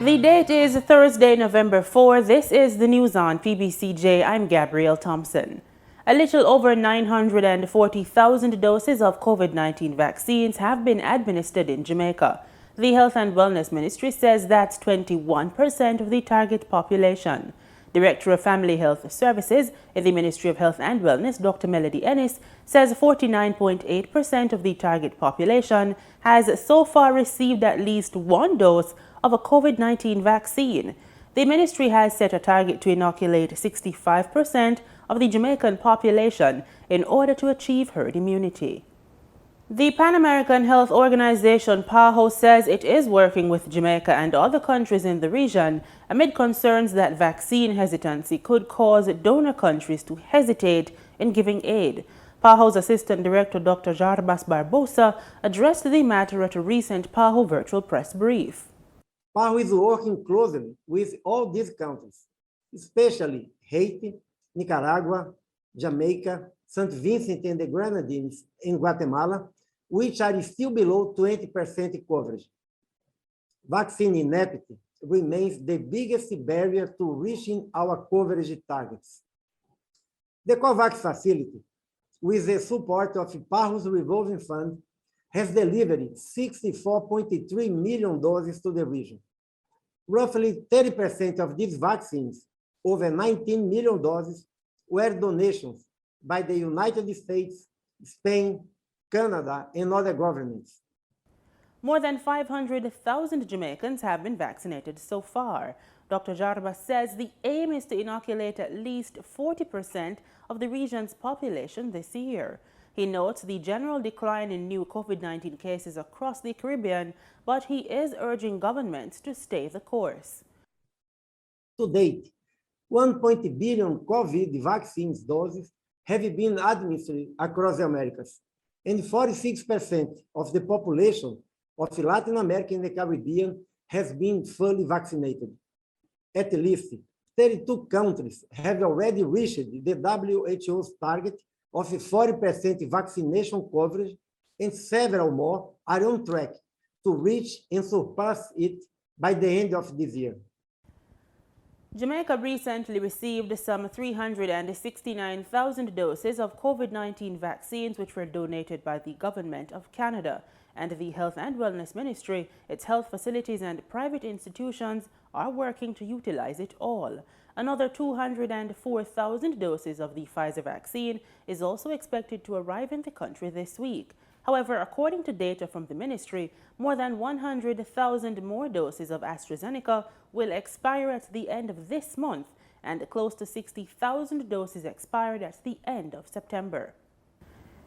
The date is Thursday, November 4. This is the news on PBCJ. I'm Gabrielle Thompson. A little over 940,000 doses of COVID-19 vaccines have been administered in Jamaica. The Health and Wellness Ministry says that's 21% of the target population. Director of Family Health Services in the Ministry of Health and Wellness, Dr. Melody Ennis, says 49.8% of the target population has so far received at least one dose of a COVID-19 vaccine. The ministry has set a target to inoculate 65% of the Jamaican population in order to achieve herd immunity. The Pan American Health Organization, PAHO, says it is working with Jamaica and other countries in the region amid concerns that vaccine hesitancy could cause donor countries to hesitate in giving aid. PAHO's Assistant Director, Dr. Jarbas Barbosa, addressed the matter at a recent PAHO virtual press brief. PAHO is working closely with all these countries, especially Haiti, Nicaragua, Jamaica, St. Vincent and the Grenadines, and Guatemala, which are still below 20% coverage. Vaccine ineptity remains the biggest barrier to reaching our coverage targets. The COVAX facility, with the support of PAHO's revolving fund, has delivered 64.3 million doses to the region. Roughly 30% of these vaccines, over 19 million doses, were donations by the United States, Spain, Canada, and other governments. More than 500,000 Jamaicans have been vaccinated so far. Dr. Jarbas says the aim is to inoculate at least 40% of the region's population this year. He notes the general decline in new COVID-19 cases across the Caribbean, but he is urging governments to stay the course. To date, 1.0 billion COVID vaccines doses have been administered across the Americas, and 46% of the population of Latin America and the Caribbean has been fully vaccinated. At least 32 countries have already reached the WHO's target of 40% vaccination coverage, and several more are on track to reach and surpass it by the end of this year. Jamaica recently received some 369,000 doses of COVID-19 vaccines which were donated by the Government of Canada, and the Health and Wellness Ministry, its health facilities and private institutions are working to utilize it all. Another 204,000 doses of the Pfizer vaccine is also expected to arrive in the country this week. However, according to data from the ministry, more than 100,000 more doses of AstraZeneca will expire at the end of this month, and close to 60,000 doses expired at the end of September.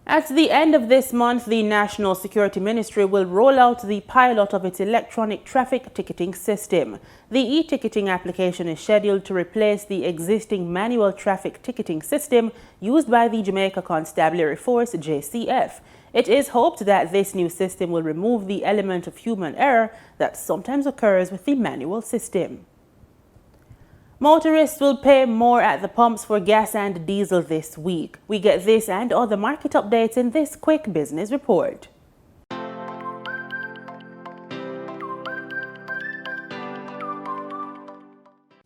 At the end of this month, the National Security Ministry will roll out the pilot of its electronic traffic ticketing system. The e-ticketing application is scheduled to replace the existing manual traffic ticketing system used by the Jamaica Constabulary Force, JCF. It is hoped that this new system will remove the element of human error that sometimes occurs with the manual system. Motorists will pay more at the pumps for gas and diesel this week. We get this and other market updates in this quick business report.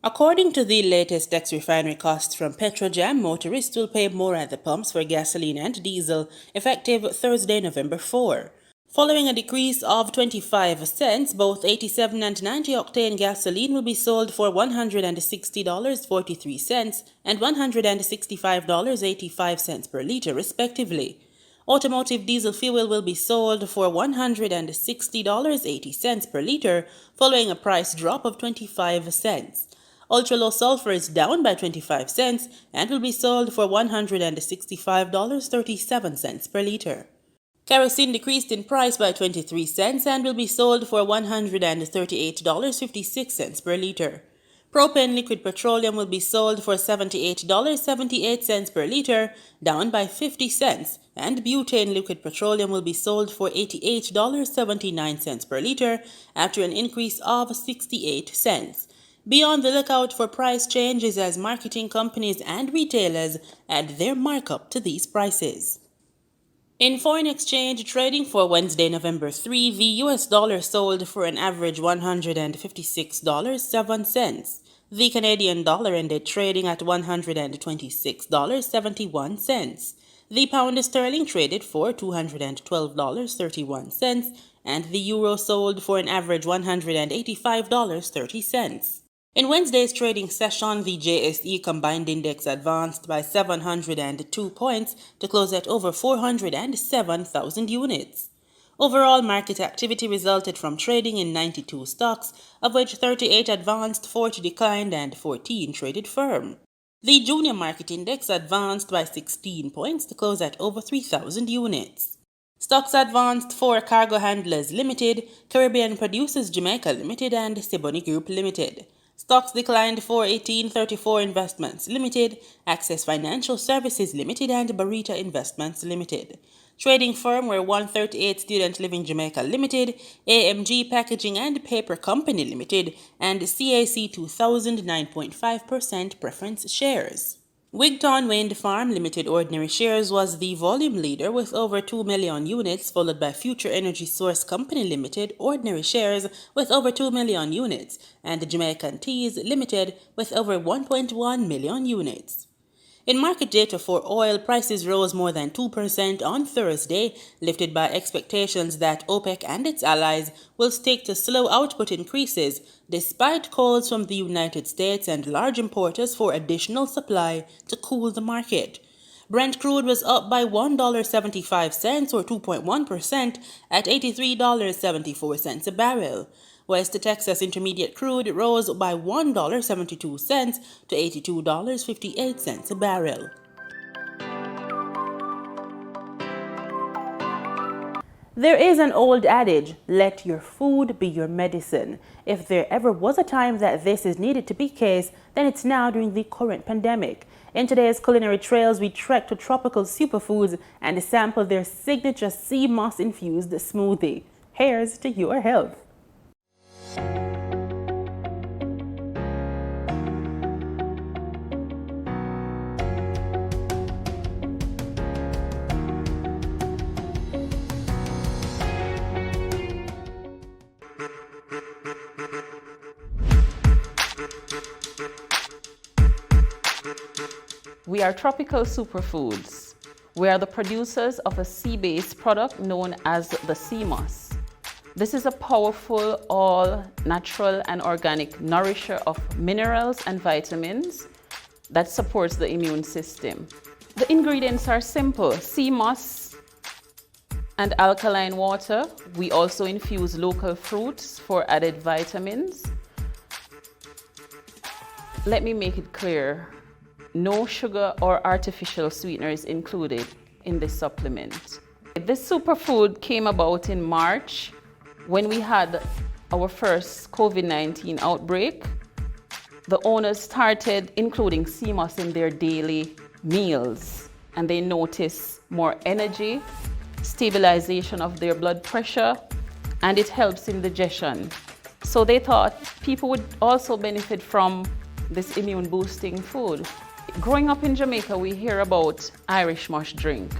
According to the latest ex-refinery costs from Petrojam, motorists will pay more at the pumps for gasoline and diesel effective Thursday, November 4. Following a decrease of 25 cents, both 87 and 90-octane gasoline will be sold for $160.43 and $165.85 per liter, respectively. Automotive diesel fuel will be sold for $160.80 per liter, following a price drop of 25 cents. Ultra-low sulfur is down by 25 cents and will be sold for $165.37 per liter. Kerosene decreased in price by 23 cents and will be sold for $138.56 per liter. Propane liquid petroleum will be sold for $78.78 per liter, down by 50 cents, and butane liquid petroleum will be sold for $88.79 per liter after an increase of 68 cents. Be on the lookout for price changes as marketing companies and retailers add their markup to these prices. In foreign exchange trading for Wednesday, November 3, the US dollar sold for an average $156.07. The Canadian dollar ended trading at $126.71. The pound sterling traded for $212.31, and the euro sold for an average $185.30. In Wednesday's trading session, the JSE Combined Index advanced by 702 points to close at over 407,000 units. Overall market activity resulted from trading in 92 stocks, of which 38 advanced, 40 declined, and 14 traded firm. The Junior Market Index advanced by 16 points to close at over 3,000 units. Stocks advanced for Cargo Handlers Limited, Caribbean Producers Jamaica Limited, and Siboney Group Limited. Stocks declined for 1834 Investments Limited, Access Financial Services Limited, and Barita Investments Limited. Trading firm were 138 Student Living Jamaica Limited, AMG Packaging and Paper Company Limited, and CAC 2000 9.5% preference shares. Wigton Wind Farm Limited ordinary shares was the volume leader with over 2 million units, followed by Future Energy Source Company Limited ordinary shares with over 2 million units, and Jamaican Teas Limited with over 1.1 million units. In market data for oil, prices rose more than 2% on Thursday, lifted by expectations that OPEC and its allies will stick to slow output increases, despite calls from the United States and large importers for additional supply to cool the market. Brent crude was up by $1.75 or 2.1% at $83.74 a barrel. West Texas Intermediate crude rose by $1.72 to $82.58 a barrel. There is an old adage, let your food be your medicine. If there ever was a time that this is needed to be case, then it's now during the current pandemic. In today's culinary trails, we trek to tropical superfoods and sample their signature sea moss infused smoothie. Here's to your health. We are Tropical Superfoods. We are the producers of a sea-based product known as the sea moss. This is a powerful, all-natural and organic nourisher of minerals and vitamins that supports the immune system. The ingredients are simple: sea moss and alkaline water. We also infuse local fruits for added vitamins. Let me make it clear. No sugar or artificial sweetener is included in this supplement. This superfood came about in March when we had our first COVID-19 outbreak. The owners started including sea moss in their daily meals, and they noticed more energy, stabilization of their blood pressure, and it helps in digestion. So they thought people would also benefit from this immune boosting food. Growing up in Jamaica, we hear about Irish mush drink,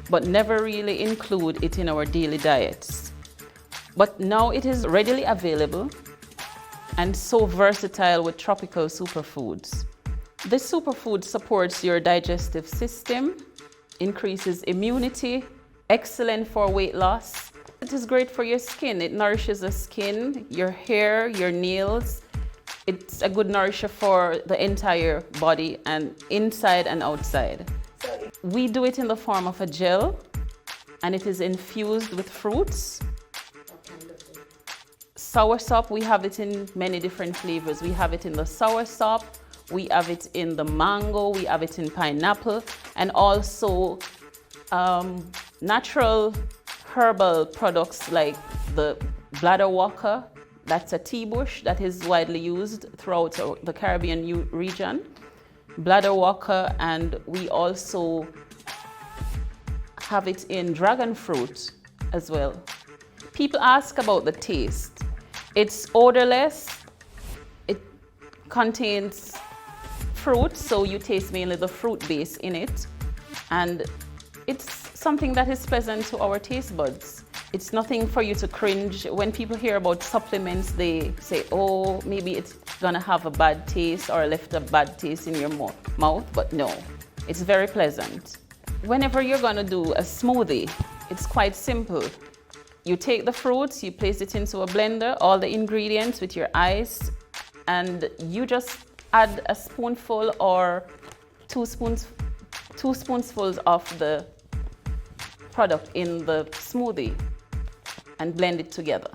but never really include it in our daily diets. But now it is readily available and so versatile with tropical superfoods. This superfood supports your digestive system, increases immunity, excellent for weight loss. It is great for your skin. It nourishes the skin, your hair, your nails. It's a good nourisher for the entire body and inside and outside. We do it in the form of a gel, and it is infused with fruits. Soursop, we have it in many different flavors. We have it in the soursop, we have it in the mango, we have it in pineapple, and also natural herbal products like the bladder walker. That's a tea bush that is widely used throughout the Caribbean region. Bladder walker, and we also have it in dragon fruit as well. People ask about the taste. It's odorless. It contains fruit, so you taste mainly the fruit base in it. And It's something that is pleasant to our taste buds. It's nothing for you to cringe. When people hear about supplements, they say, oh, maybe it's gonna have a bad taste or left a bad taste in your mouth, but no, it's very pleasant. Whenever you're gonna do a smoothie, it's quite simple. You take the fruits, you place it into a blender, all the ingredients with your ice, and you just add a spoonful or two spoonfuls of the product in the smoothie and blend it together.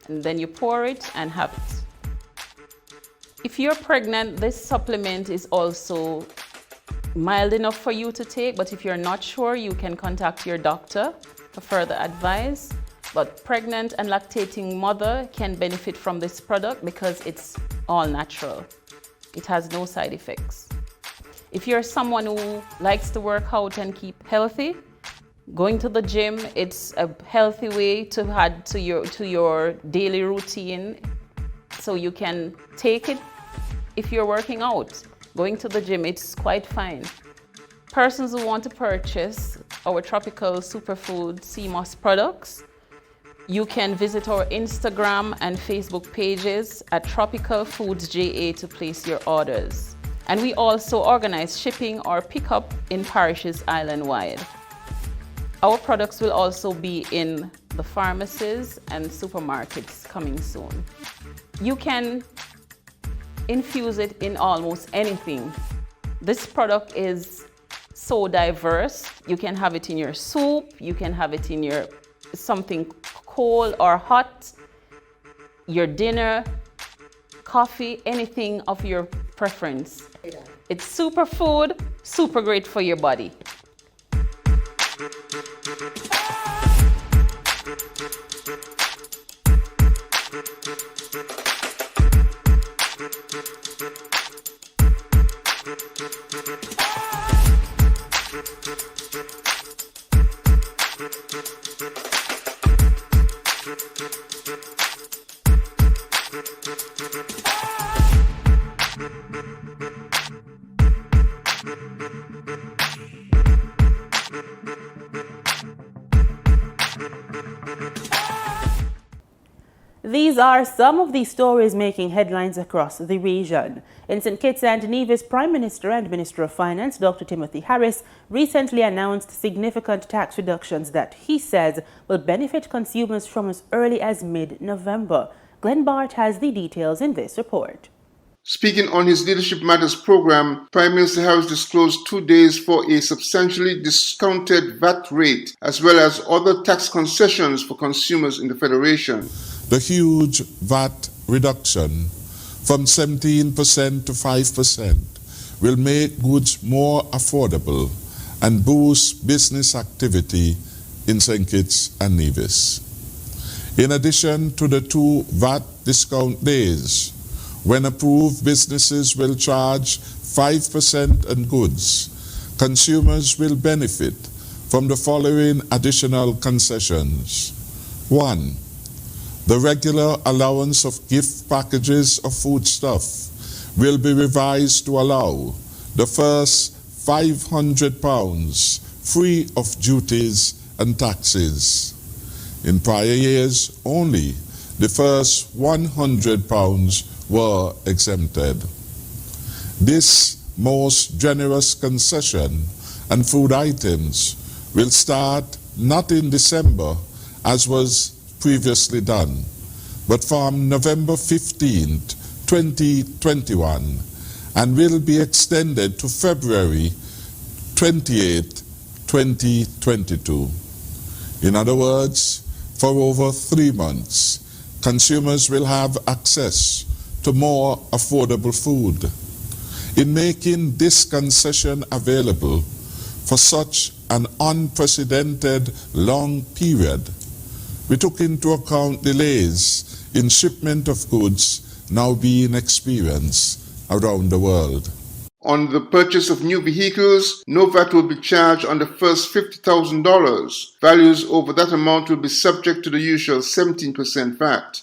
And then you pour it and have it. If you're pregnant, this supplement is also mild enough for you to take, but if you're not sure, you can contact your doctor for further advice. But pregnant and lactating mother can benefit from this product because it's all natural. It has no side effects. If you're someone who likes to work out and keep healthy, going to the gym, it's a healthy way to add to your daily routine, so you can take it if you're working out. Going to the gym, it's quite fine. Persons who want to purchase our tropical superfood CMOS products, you can visit our Instagram and Facebook pages at Tropical Foods JA to place your orders. And we also organize shipping or pickup in parishes island-wide. Our products will also be in the pharmacies and supermarkets coming soon. You can infuse it in almost anything. This product is so diverse. You can have it in your soup, you can have it in your something cold or hot, your dinner, coffee, anything of your preference. It's superfood, super great for your body. These are some of the stories making headlines across the region. In St. Kitts and Nevis, Prime Minister and Minister of Finance, Dr. Timothy Harris, recently announced significant tax reductions that he says will benefit consumers from as early as mid-November. Glenn Bart has the details in this report. Speaking on his Leadership Matters program, Prime Minister Harris disclosed 2 days for a substantially discounted VAT rate, as well as other tax concessions for consumers in the Federation. The huge VAT reduction from 17% to 5% will make goods more affordable and boost business activity in St. Kitts and Nevis. In addition to the 2 VAT discount days, when approved, businesses will charge 5% on goods. Consumers will benefit from the following additional concessions. 1. The regular allowance of gift packages of foodstuff will be revised to allow the first £500 free of duties and taxes. In prior years, only the first £100 were exempted. This most generous concession and food items will start not in December as was previously done, but from November 15th, 2021, and will be extended to February 28th, 2022. In other words, for over 3 months, consumers will have access to more affordable food. In making this concession available for such an unprecedented long period, we took into account delays in shipment of goods now being experienced around the world. On the purchase of new vehicles, no VAT will be charged on the first $50,000. Values over that amount will be subject to the usual 17% VAT.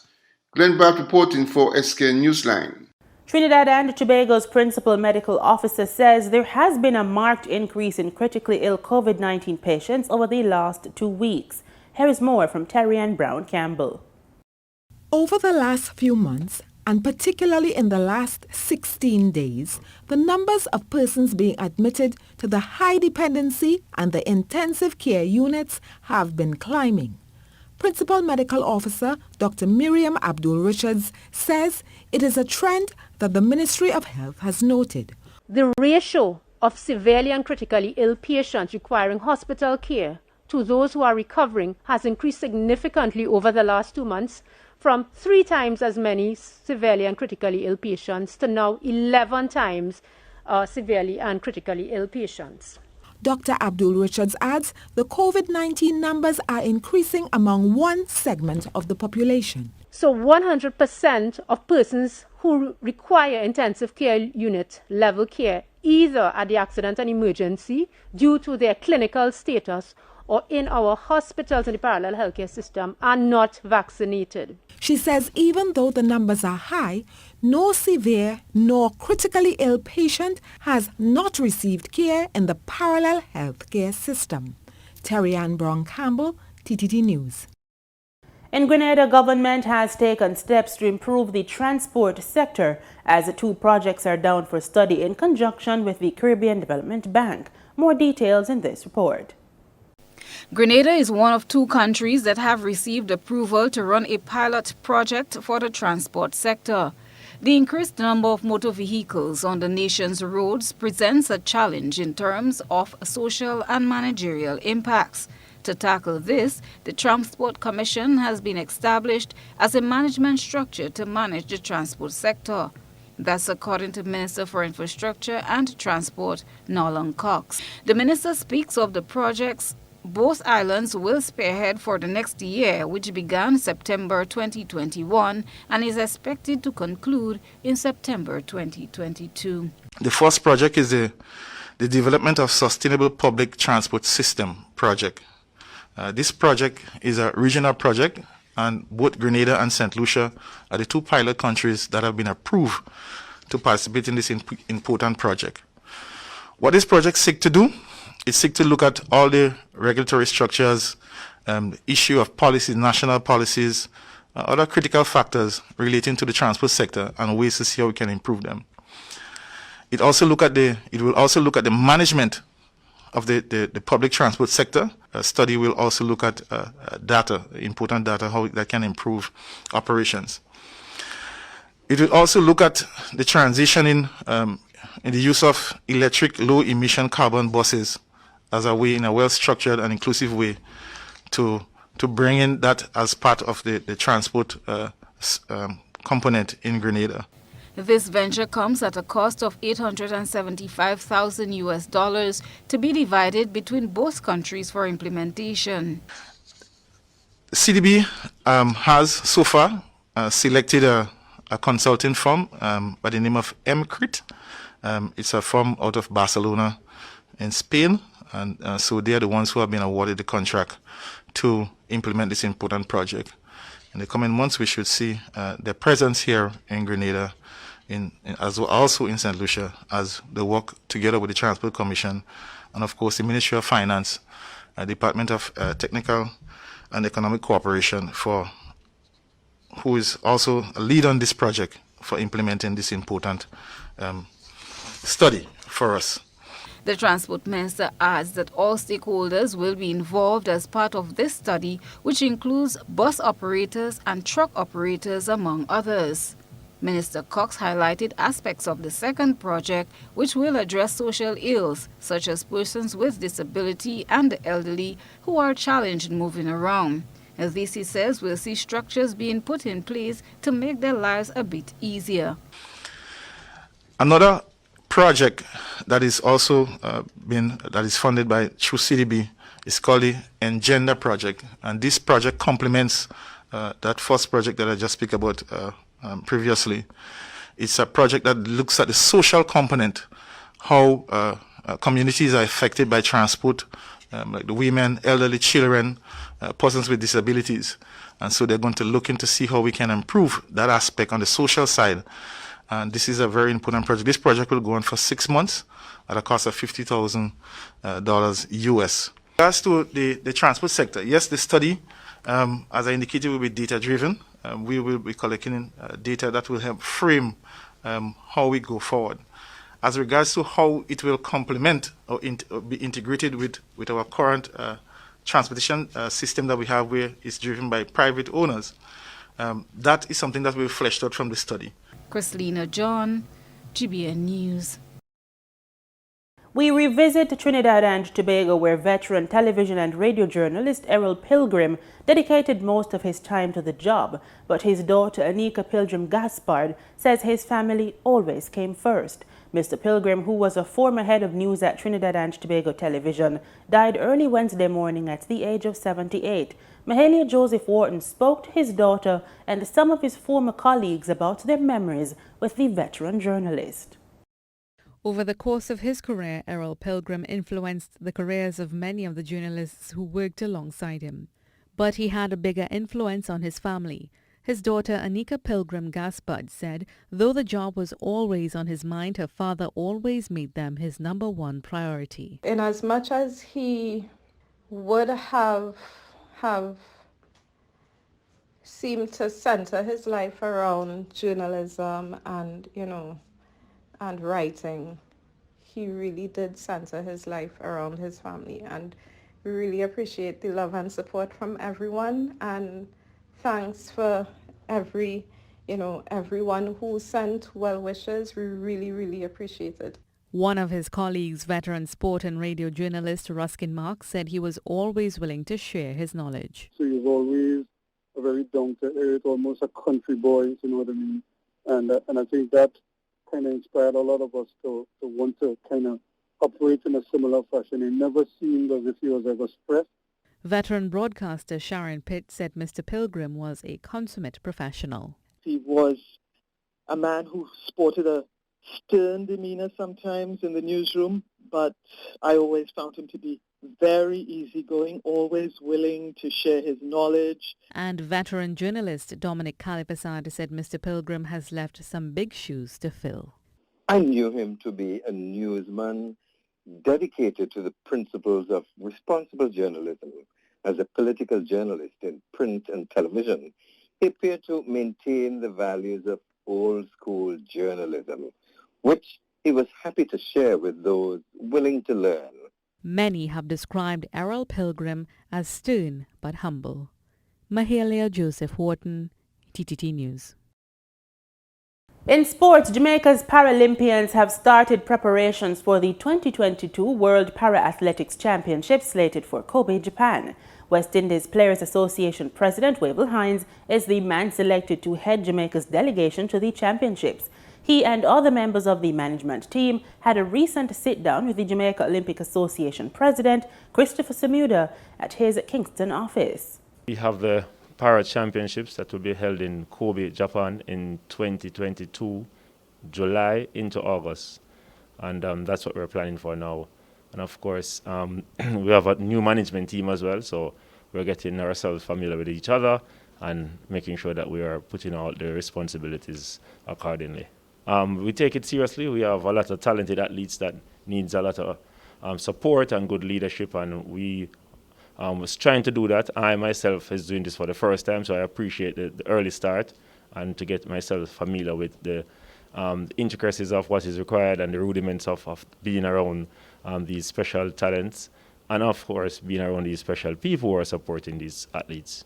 Glenn Bart reporting for SK Newsline. Trinidad and Tobago's principal medical officer says there has been a marked increase in critically ill COVID-19 patients over the last 2 weeks. Here is more from Terry Ann Brown Campbell. Over the last few months, and particularly in the last 16 days, the numbers of persons being admitted to the high dependency and the intensive care units have been climbing. Principal Medical Officer Dr. Miriam Abdul-Richards says it is a trend that the Ministry of Health has noted. The ratio of severely and critically ill patients requiring hospital care to those who are recovering has increased significantly over the last 2 months, from 3 times as many severely and critically ill patients to now 11 times severely and critically ill patients. Dr. Abdul-Richards adds the COVID-19 numbers are increasing among one segment of the population. So 100% of persons who require intensive care unit level care, either at the accident and emergency due to their clinical status or in our hospitals and the parallel healthcare system, are not vaccinated. She says even though the numbers are high, no severe nor critically ill patient has not received care in the parallel healthcare system. Terry Ann Brown Campbell, TTT News. In Grenada, government has taken steps to improve the transport sector as 2 projects are down for study in conjunction with the Caribbean Development Bank. More details in this report. Grenada is one of 2 countries that have received approval to run a pilot project for the transport sector. The increased number of motor vehicles on the nation's roads presents a challenge in terms of social and managerial impacts. To tackle this, the Transport Commission has been established as a management structure to manage the transport sector. That's according to Minister for Infrastructure and Transport, Nolan Cox. The minister speaks of the projects both islands will spearhead for the next year, which began September 2021 and is expected to conclude in September 2022. The first project is the development of sustainable public transport system project. This project is a regional project, and both Grenada and St. Lucia are the 2 pilot countries that have been approved to participate in this important project. What this project seeks to do, it seeks to look at all the regulatory structures, issue of policies, national policies, other critical factors relating to the transport sector and ways to see how we can improve them. It will also look at the management of the public transport sector. A study will also look at data, important data, how that can improve operations. It will also look at the transition in the use of electric low-emission carbon buses as a way, in a well-structured and inclusive way, to bring in that as part of the transport component in Grenada. This venture comes at a cost of $875,000 to be divided between both countries for implementation. CDB has so far selected a consulting firm by the name of MCRIT. It's a firm out of Barcelona in Spain, and so they are the ones who have been awarded the contract to implement this important project. In the coming months, we should see their presence here in Grenada, as well also in St. Lucia, as they work together with the Transport Commission and, of course, the Ministry of Finance, Department of Technical and Economic Cooperation, who is also a lead on this project for implementing this important study for us. The Transport Minister adds that all stakeholders will be involved as part of this study, which includes bus operators and truck operators, among others. Minister Cox highlighted aspects of the second project which will address social ills, such as persons with disability and the elderly who are challenged moving around. This, he says, will see structures being put in place to make their lives a bit easier. Another project that is also that is funded by through CDB is called the Engender project, and this project complements that first project that I just spoke about previously. It's a project that looks at the social component, how communities are affected by transport, like the women, elderly, children, persons with disabilities, and so they're going to look into see how we can improve that aspect on the social side And this is a very important project. This project will go on for 6 months at a cost of $50,000 US. As to the transport sector, yes, the study, as I indicated, will be data-driven. We will be collecting data that will help frame how we go forward. As regards to how it will complement or be integrated with our current transportation system that we have, where it's driven by private owners, that is something that will be fleshed out from the study. Chrislina John, GBN News. We revisit Trinidad and Tobago, where veteran television and radio journalist Errol Pilgrim dedicated most of his time to the job, but his daughter Anika Pilgrim Gaspard says his family always came first. Mr. Pilgrim, who was a former head of news at Trinidad and Tobago Television, died early Wednesday morning at the age of 78. Mahalia Joseph Wharton spoke to his daughter and some of his former colleagues about their memories with the veteran journalist. Over the course of his career, Errol Pilgrim influenced the careers of many of the journalists who worked alongside him. But he had a bigger influence on his family. His daughter Anika Pilgrim Gaspard said though the job was always on his mind, her father always made them his number one priority. In as much as he would have seemed to center his life around journalism and, and writing, he really did center his life around his family, and we really appreciate the love and support from everyone, and thanks for everyone who sent well wishes. We really appreciate it. One of his colleagues, veteran sport and radio journalist Ruskin Marks, said he was always willing to share his knowledge. So he was always a very down-to-earth, almost a country boy, you know what I mean? And I think that kind of inspired a lot of us to want to kind of operate in a similar fashion. It never seemed as if he was ever stressed. Veteran broadcaster Sharon Pitt said Mr. Pilgrim was a consummate professional. He was a man who sported a stern demeanor sometimes in the newsroom, but I always found him to be very easygoing, always willing to share his knowledge. And veteran journalist Dominic Calipasad said Mr. Pilgrim has left some big shoes to fill. I knew him to be a newsman dedicated to the principles of responsible journalism. As a political journalist in print and television, he appeared to maintain the values of old-school journalism, which he was happy to share with those willing to learn. Many have described Errol Pilgrim as stern but humble. Mahalia Joseph Wharton, TTT News. In sports, Jamaica's Paralympians have started preparations for the 2022 World Para-Athletics Championships slated for Kobe, Japan. West Indies Players Association President Wavell Hines is the man selected to head Jamaica's delegation to the championships. He and other members of the management team had a recent sit-down with the Jamaica Olympic Association President Christopher Samuda at his Kingston office. We have the Para Championships that will be held in Kobe, Japan in 2022, July into August. And that's what we're planning for now. And of course, we have a new management team as well, so we're getting ourselves familiar with each other and making sure that we are putting out the responsibilities accordingly. We take it seriously. We have a lot of talented athletes that needs a lot of support and good leadership, and we was trying to do that. I myself is doing this for the first time, so I appreciate the early start and to get myself familiar with the intricacies of what is required and the rudiments of being around these special talents, and of course being around these special people who are supporting these athletes.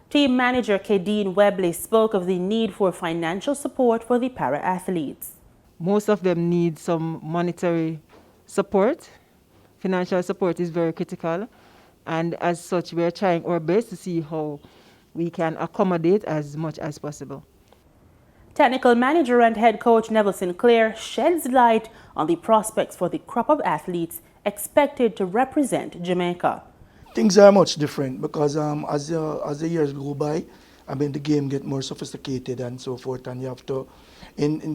Team manager Kadeen Webley spoke of the need for financial support for the para-athletes. Most of them need some monetary support. Financial support is very critical, and as such we are trying our best to see how we can accommodate as much as possible. Technical manager and head coach Neville Sinclair sheds light on the prospects for the crop of athletes expected to represent Jamaica. Things are much different because as the years go by, the game get more sophisticated and so forth, and you have to,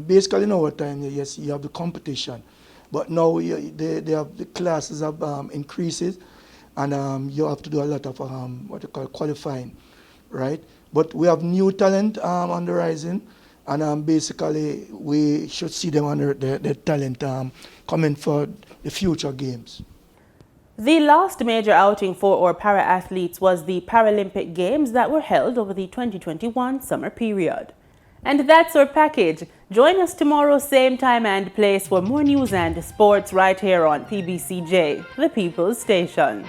basically in our time, yes, you have the competition, but now they have the classes have increases, and you have to do a lot of what you call qualifying, right? But we have new talent on the rising, And basically, we should see them under their talent coming for the future games. The last major outing for our para-athletes was the Paralympic Games that were held over the 2021 summer period. And that's our package. Join us tomorrow, same time and place for more news and sports right here on PBCJ, the People's Station.